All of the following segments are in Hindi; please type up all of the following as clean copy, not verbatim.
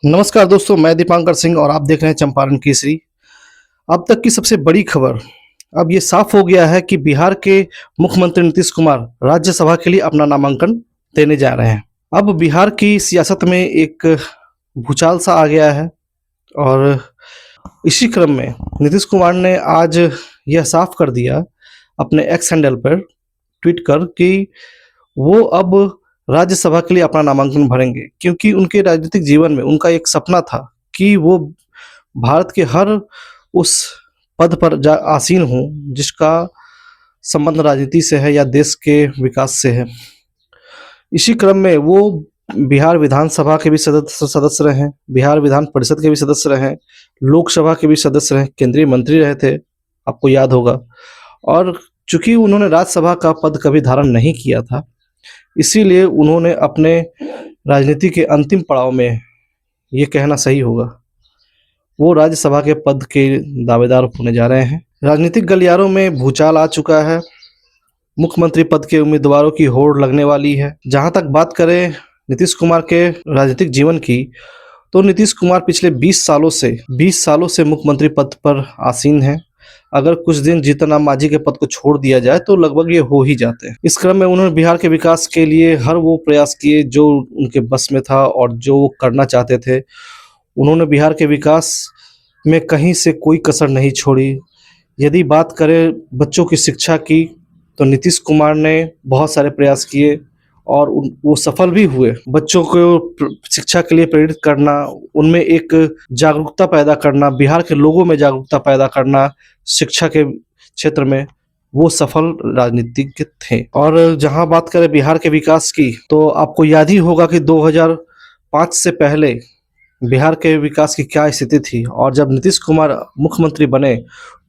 नमस्कार दोस्तों, मैं दीपांकर सिंह और आप देख रहे हैं चंपारण केसरी। अब तक की सबसे बड़ी खबर, अब ये साफ हो गया है कि बिहार के मुख्यमंत्री नीतीश कुमार राज्यसभा के लिए अपना नामांकन देने जा रहे हैं। अब बिहार की सियासत में एक भूचाल सा आ गया है और इसी क्रम में नीतीश कुमार ने आज यह साफ कर दिया अपने एक्स हैंडल पर ट्वीट कर कि वो अब राज्यसभा के लिए अपना नामांकन भरेंगे, क्योंकि उनके राजनीतिक जीवन में उनका एक सपना था कि वो भारत के हर उस पद पर जा आसीन हों जिसका संबंध राजनीति से है या देश के विकास से है। इसी क्रम में वो बिहार विधानसभा के भी सदस्य रहे, बिहार विधान परिषद के भी सदस्य रहे, लोकसभा के भी सदस्य रहे, केंद्रीय मंत्री रहे थे, आपको याद होगा। और चूंकि उन्होंने राज्यसभा का पद कभी धारण नहीं किया था, इसीलिए उन्होंने अपने राजनीति के अंतिम पड़ाव में, ये कहना सही होगा, वो राज्यसभा के पद के दावेदार होने जा रहे हैं। राजनीतिक गलियारों में भूचाल आ चुका है, मुख्यमंत्री पद के उम्मीदवारों की होड़ लगने वाली है। जहां तक बात करें नीतीश कुमार के राजनीतिक जीवन की, तो नीतीश कुमार पिछले 20 सालों से मुख्यमंत्री पद पर आसीन हैं। अगर कुछ दिन जीतन राम मांझी के पद को छोड़ दिया जाए तो लगभग ये हो ही जाते हैं। इस क्रम में उन्होंने बिहार के विकास के लिए हर वो प्रयास किए जो उनके बस में था और जो वो करना चाहते थे। उन्होंने बिहार के विकास में कहीं से कोई कसर नहीं छोड़ी। यदि बात करें बच्चों की शिक्षा की, तो नीतीश कुमार ने बहुत सारे प्रयास किए और वो सफल भी हुए। बच्चों को शिक्षा के लिए प्रेरित करना, उनमें एक जागरूकता पैदा करना, बिहार के लोगों में जागरूकता पैदा करना शिक्षा के क्षेत्र में, वो सफल राजनीतिज्ञ थे। और जहां बात करें बिहार के विकास की, तो आपको याद ही होगा कि 2005 से पहले बिहार के विकास की क्या स्थिति थी, और जब नीतीश कुमार मुख्यमंत्री बने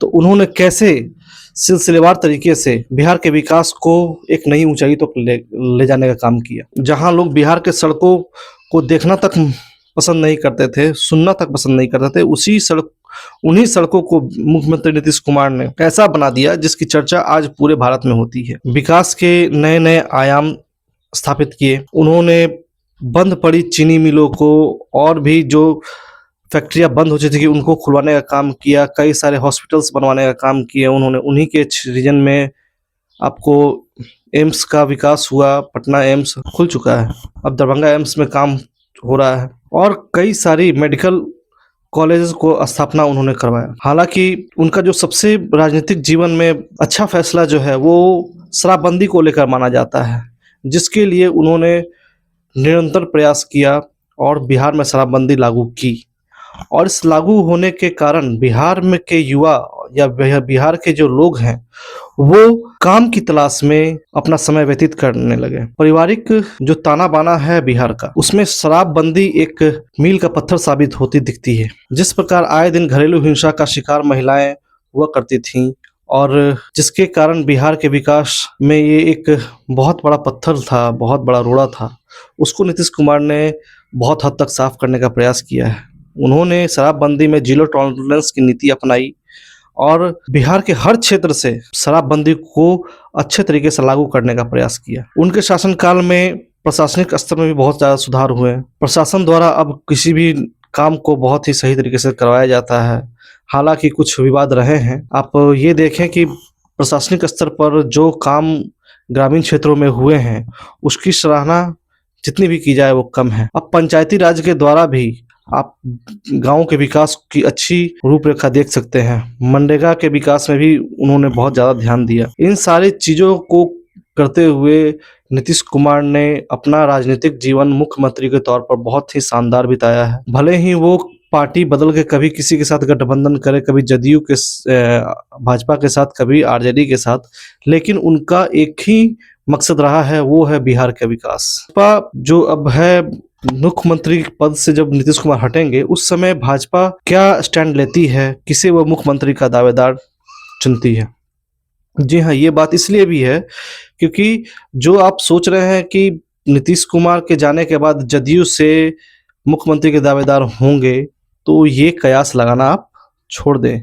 तो उन्होंने कैसे सिलसिलेवार तरीके से बिहार के विकास को एक नई ऊंचाई तक ले जाने का काम किया। जहां लोग बिहार के सड़कों को देखना तक पसंद नहीं करते थे, सुनना तक पसंद नहीं करते थे, उन्हीं सड़कों को मुख्यमंत्री नीतीश कुमार ने ऐसा बना दिया जिसकी चर्चा आज पूरे भारत में होती है। विकास के नए नए आयाम स्थापित किए उन्होंने। बंद पड़ी चीनी मिलों को और भी जो फैक्ट्रियां बंद हो चुकी थी उनको खुलवाने का काम किया। कई सारे हॉस्पिटल्स बनवाने का काम किया उन्होंने। उन्हीं के रीजन में आपको एम्स का विकास हुआ, पटना एम्स खुल चुका है, अब दरभंगा एम्स में काम हो रहा है, और कई सारी मेडिकल कॉलेजेस को स्थापना उन्होंने करवाया। हालांकि उनका जो सबसे राजनीतिक जीवन में अच्छा फैसला जो है वो शराबबंदी को लेकर माना जाता है, जिसके लिए उन्होंने निरंतर प्रयास किया और बिहार में शराबबंदी लागू की। और इस लागू होने के कारण बिहार में के युवा या बिहार के जो लोग हैं वो काम की तलाश में अपना समय व्यतीत करने लगे। पारिवारिक जो ताना बाना है बिहार का, उसमें शराबबंदी एक मील का पत्थर साबित होती दिखती है। जिस प्रकार आए दिन घरेलू हिंसा का शिकार महिलाएं हुआ करती थीं, और जिसके कारण बिहार के विकास में ये एक बहुत बड़ा पत्थर था, बहुत बड़ा रोड़ा था, उसको नीतीश कुमार ने बहुत हद तक साफ करने का प्रयास किया है। उन्होंने शराबबंदी में जीरो टॉलरेंस की नीति अपनाई और बिहार के हर क्षेत्र से शराबबंदी को अच्छे तरीके से लागू करने का प्रयास किया। उनके शासनकाल में प्रशासनिक स्तर में भी बहुत ज़्यादा सुधार हुए। प्रशासन द्वारा अब किसी भी काम को बहुत ही सही तरीके से करवाया जाता है। हालांकि कुछ विवाद रहे हैं। आप ये देखें कि प्रशासनिक स्तर पर जो काम ग्रामीण क्षेत्रों में हुए हैं उसकी सराहना जितनी भी की जाए वो कम है। अब पंचायती राज के द्वारा भी आप गाँव के विकास की अच्छी रूपरेखा देख सकते हैं। मनरेगा के विकास में भी उन्होंने बहुत ज़्यादा ध्यान दिया। इन सारी चीज़ों को करते हुए नीतीश कुमार ने अपना राजनीतिक जीवन मुख्यमंत्री के तौर पर बहुत ही शानदार बिताया है। भले ही वो पार्टी बदल के कभी किसी के साथ गठबंधन करे, कभी जदयू के भाजपा के साथ, कभी आरजेडी के साथ, लेकिन उनका एक ही मकसद रहा है, वो है बिहार का विकास। भाजपा जो अब है मुख्यमंत्री पद से जब नीतीश कुमार हटेंगे उस समय भाजपा क्या स्टैंड लेती है, किसे वो मुख्यमंत्री का दावेदार चुनती है। जी हाँ, ये बात इसलिए भी है क्योंकि जो आप सोच रहे हैं कि नीतीश कुमार के जाने के बाद जदयू से मुख्यमंत्री के दावेदार होंगे, तो ये कयास लगाना आप छोड़ दें,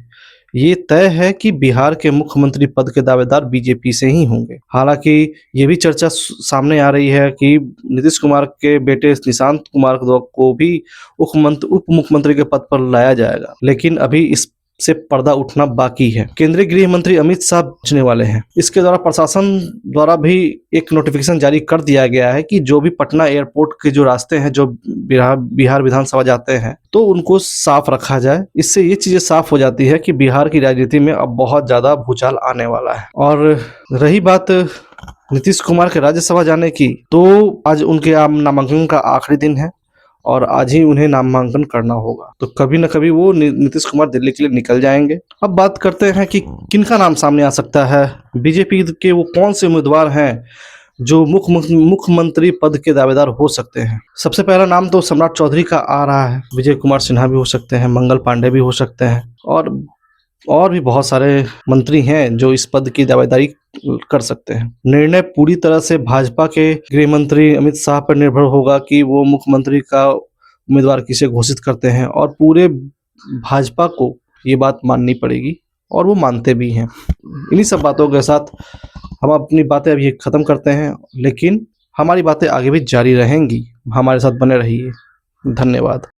ये तय है कि बिहार के मुख्यमंत्री पद के दावेदार बीजेपी से ही होंगे। हालांकि ये भी चर्चा सामने आ रही है कि नीतीश कुमार के बेटे निशांत कुमार को भी उप मुख्यमंत्री के पद पर लाया जाएगा, लेकिन अभी इस से पर्दा उठना बाकी है। केंद्रीय गृह मंत्री अमित शाह पहुंचने वाले हैं। इसके द्वारा प्रशासन द्वारा भी एक नोटिफिकेशन जारी कर दिया गया है कि जो भी पटना एयरपोर्ट के जो रास्ते हैं जो बिहार विधानसभा जाते हैं तो उनको साफ रखा जाए। इससे ये चीजें साफ हो जाती है कि बिहार की राजनीति में अब बहुत ज्यादा भूचाल आने वाला है। और रही बात नीतीश कुमार के राज्यसभा जाने की, तो आज उनके नामांकन का आखिरी दिन है और आज ही उन्हें नामांकन करना होगा, तो कभी न कभी वो नीतीश कुमार दिल्ली के लिए निकल जाएंगे। अब बात करते हैं कि किनका नाम सामने आ सकता है। बीजेपी के वो कौन से उम्मीदवार हैं जो मुख्यमंत्री पद के दावेदार हो सकते हैं। सबसे पहला नाम तो सम्राट चौधरी का आ रहा है। विजय कुमार सिन्हा भी हो सकते हैं, मंगल पांडे भी हो सकते हैं, और भी बहुत सारे मंत्री हैं जो इस पद की दावेदारी कर सकते हैं। निर्णय पूरी तरह से भाजपा के गृह मंत्री अमित शाह पर निर्भर होगा कि वो मुख्यमंत्री का उम्मीदवार किसे घोषित करते हैं, और पूरे भाजपा को ये बात माननी पड़ेगी और वो मानते भी हैं। इन्हीं सब बातों के साथ हम अपनी बातें अभी खत्म करते हैं, लेकिन हमारी बातें आगे भी जारी रहेंगी। हमारे साथ बने रहिए। धन्यवाद।